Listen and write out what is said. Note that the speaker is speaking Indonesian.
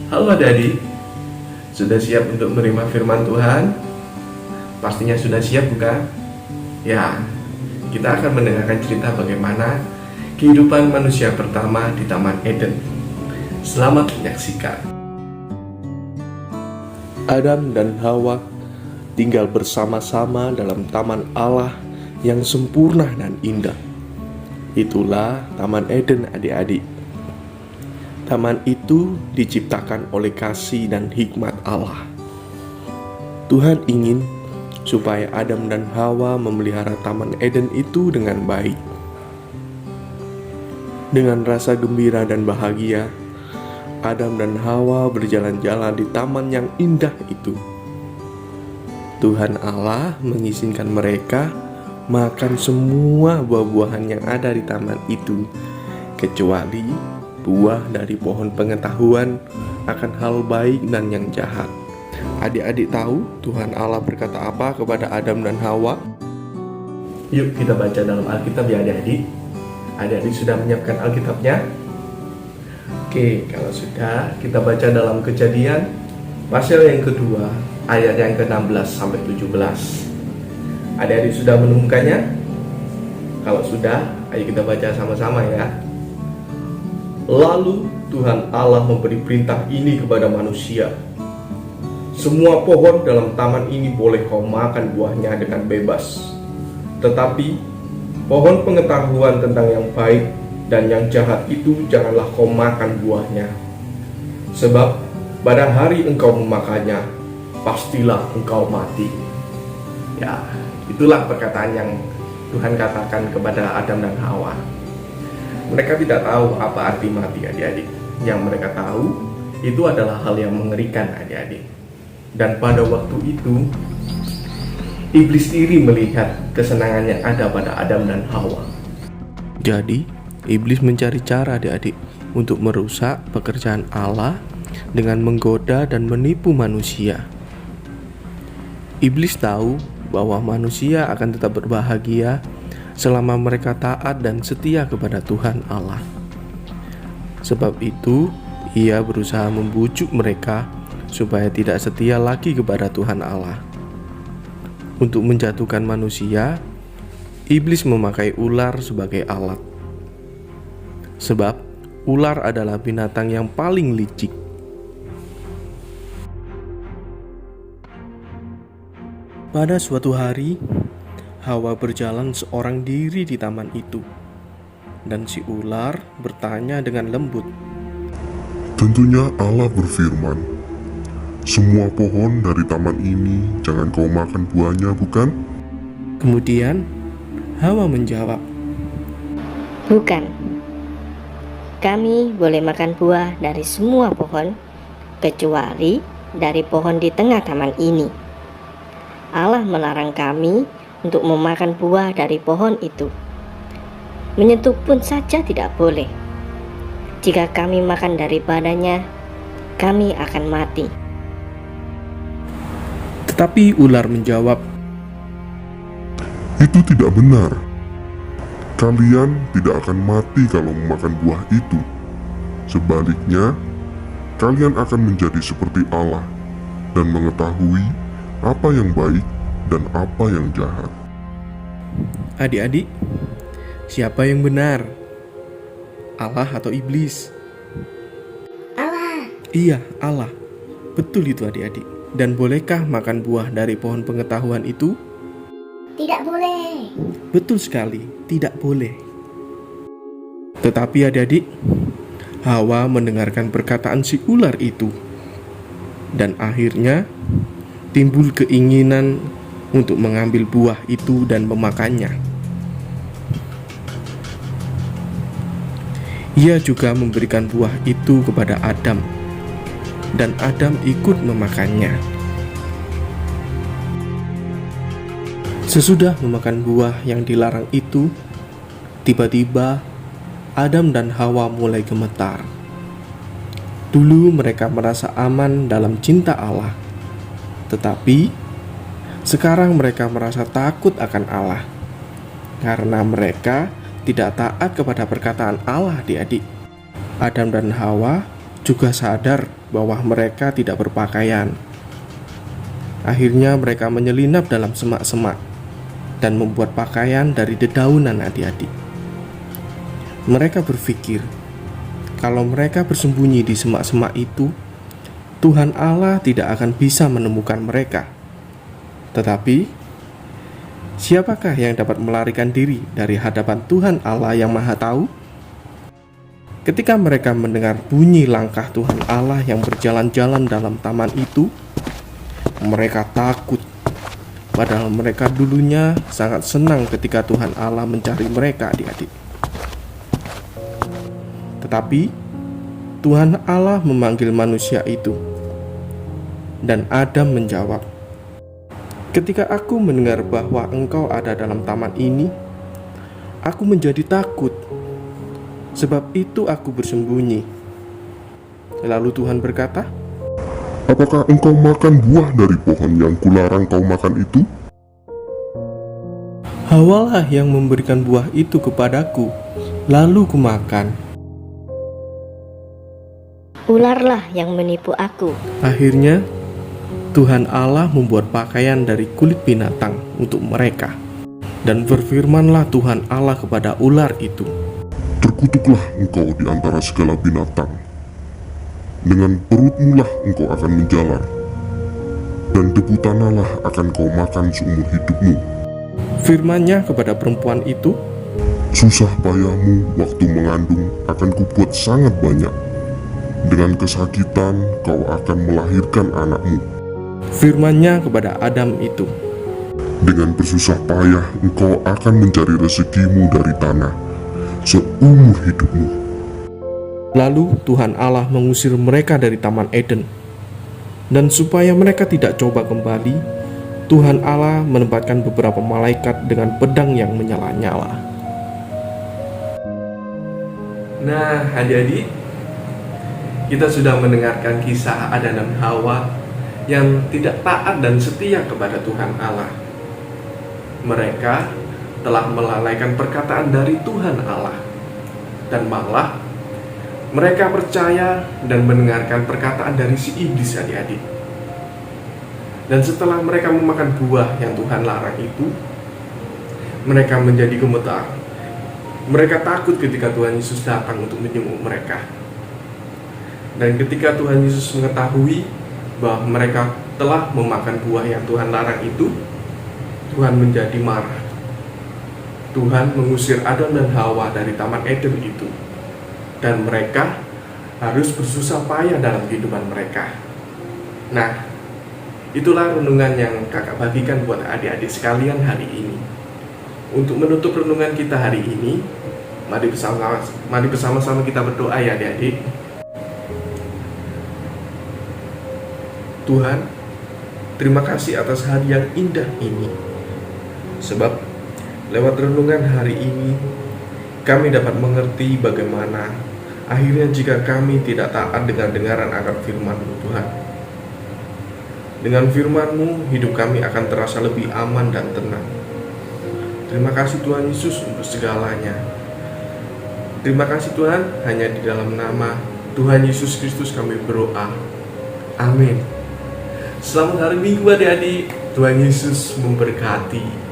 Halo adik-adik, sudah siap untuk menerima firman Tuhan? Pastinya sudah siap bukan? Ya, kita akan mendengarkan cerita bagaimana kehidupan manusia pertama di Taman Eden. Selamat menyaksikan. Adam dan Hawa tinggal bersama-sama dalam taman Allah yang sempurna dan indah. Itulah Taman Eden adik-adik. Taman itu diciptakan oleh kasih dan hikmat Allah. Tuhan ingin supaya Adam dan Hawa memelihara Taman Eden itu dengan baik. Dengan rasa gembira dan bahagia, Adam dan Hawa berjalan-jalan di taman yang indah itu. Tuhan Allah mengizinkan mereka makan semua buah-buahan yang ada di taman itu, kecuali buah dari pohon pengetahuan akan hal baik dan yang jahat. Adik-adik tahu Tuhan Allah berkata apa kepada Adam dan Hawa? Yuk kita baca dalam Alkitab ya adik-adik. Adik-adik sudah menyiapkan Alkitabnya? Oke, kalau sudah, kita baca dalam Kejadian pasal yang kedua, ayat yang ke-16 sampai 17. Adik-adik sudah menemukannya? Kalau sudah, ayo kita baca sama-sama ya. Lalu Tuhan Allah memberi perintah ini kepada manusia. Semua pohon dalam taman ini boleh kau makan buahnya dengan bebas. Tetapi pohon pengetahuan tentang yang baik dan yang jahat itu janganlah kau makan buahnya. Sebab pada hari engkau memakannya, pastilah engkau mati. Ya, itulah perkataan yang Tuhan katakan kepada Adam dan Hawa. Mereka tidak tahu apa arti mati adik-adik. Yang mereka tahu itu adalah hal yang mengerikan adik-adik. Dan pada waktu itu iblis iri melihat kesenangan yang ada pada Adam dan Hawa. Jadi iblis mencari cara adik-adik untuk merusak pekerjaan Allah dengan menggoda dan menipu manusia. Iblis tahu bahwa manusia akan tetap berbahagia selama mereka taat dan setia kepada Tuhan Allah. Sebab itu, ia berusaha membujuk mereka supaya tidak setia lagi kepada Tuhan Allah. Untuk menjatuhkan manusia, iblis memakai ular sebagai alat. Sebab ular adalah binatang yang paling licik. Pada suatu hari, Hawa berjalan seorang diri di taman itu, dan si ular bertanya dengan lembut. Tentunya Allah berfirman, semua pohon dari taman ini jangan kau makan buahnya, bukan? Kemudian Hawa menjawab, Bukan. Kami boleh makan buah dari semua pohon, kecuali dari pohon di tengah taman ini. Allah melarang kami untuk memakan buah dari pohon itu. Menyentuh pun saja tidak boleh. Jika kami makan daripadanya, kami akan mati. Tetapi ular menjawab, Itu tidak benar. Kalian tidak akan mati kalau memakan buah itu. Sebaliknya, kalian akan menjadi seperti Allah dan mengetahui apa yang baik dan apa yang jahat. adik-adik, siapa yang benar? Allah atau iblis? Allah. Iya, Allah. Betul itu adik-adik. Dan bolehkah makan buah dari pohon pengetahuan itu? Tidak boleh. Betul sekali, tidak boleh. Tetapi adik-adik, Hawa mendengarkan perkataan si ular itu. Dan akhirnya timbul keinginan untuk mengambil buah itu dan memakannya. Ia juga memberikan buah itu kepada Adam, dan Adam ikut memakannya. Sesudah memakan buah yang dilarang itu, tiba-tiba Adam dan Hawa mulai gemetar. Dulu mereka merasa aman dalam cinta Allah, tetapi sekarang mereka merasa takut akan Allah karena mereka tidak taat kepada perkataan Allah, adik-adik. Adam dan Hawa juga sadar bahwa mereka tidak berpakaian. Akhirnya mereka menyelinap dalam semak-semak dan membuat pakaian dari dedaunan adik-adik. Mereka berpikir, kalau mereka bersembunyi di semak-semak itu, Tuhan Allah tidak akan bisa menemukan mereka. Tetapi, siapakah yang dapat melarikan diri dari hadapan Tuhan Allah yang Maha Tahu? Ketika mereka mendengar bunyi langkah Tuhan Allah yang berjalan-jalan dalam taman itu, mereka takut. Padahal mereka dulunya sangat senang ketika Tuhan Allah mencari mereka, adik-adik. Tetapi Tuhan Allah memanggil manusia itu, dan Adam menjawab, "Ketika aku mendengar bahwa engkau ada dalam taman ini, aku menjadi takut. Sebab itu aku bersembunyi." Lalu Tuhan berkata, Apakah engkau makan buah dari pohon yang kularang kau makan itu? "Hawalah yang memberikan buah itu kepadaku, lalu kumakan." Ularlah yang menipu aku. Akhirnya Tuhan Allah membuat pakaian dari kulit binatang untuk mereka. Dan berfirmanlah Tuhan Allah kepada ular itu, Terkutuklah engkau di antara segala binatang. Dengan perutmu lah engkau akan menjalar, dan debu tanahlah akan kau makan seumur hidupmu. Firman-Nya kepada perempuan itu, Susah payahmu waktu mengandung akan kubuat sangat banyak. Dengan kesakitan kau akan melahirkan anakmu. Firman-Nya kepada Adam itu, Dengan bersusah payah engkau akan mencari rezekimu dari tanah seumur hidupmu. Lalu Tuhan Allah mengusir mereka dari Taman Eden. Dan supaya mereka tidak coba kembali, Tuhan Allah menempatkan beberapa malaikat dengan pedang yang menyala-nyala. Nah, adik-adik, kita sudah mendengarkan kisah Adam dan Hawa yang tidak taat dan setia kepada Tuhan Allah. Mereka telah melalaikan perkataan dari Tuhan Allah, dan malah mereka percaya dan mendengarkan perkataan dari si iblis, adik-adik. Dan setelah mereka memakan buah yang Tuhan larang itu, mereka menjadi gemetar. Mereka takut ketika Tuhan Yesus datang untuk menjenguk mereka. Dan ketika Tuhan Yesus mengetahui bahwa mereka telah memakan buah yang Tuhan larang itu, Tuhan menjadi marah. Tuhan mengusir Adam dan Hawa dari Taman Eden itu, dan mereka harus bersusah payah dalam kehidupan mereka. Nah, itulah renungan yang kakak bagikan buat adik-adik sekalian hari ini. Untuk menutup renungan kita hari ini, mari bersama-sama kita berdoa ya adik-adik. Tuhan, terima kasih atas hari yang indah ini. Sebab lewat renungan hari ini, kami dapat mengerti bagaimana akhirnya jika kami tidak taat dengan dengaran akan firman-Mu, Tuhan. Dengan firman-Mu, hidup kami akan terasa lebih aman dan tenang. Terima kasih Tuhan Yesus untuk segalanya. Terima kasih Tuhan, hanya di dalam nama Tuhan Yesus Kristus kami berdoa. Amin. Selamat hari Minggu adik-adik. Tuhan Yesus memberkati.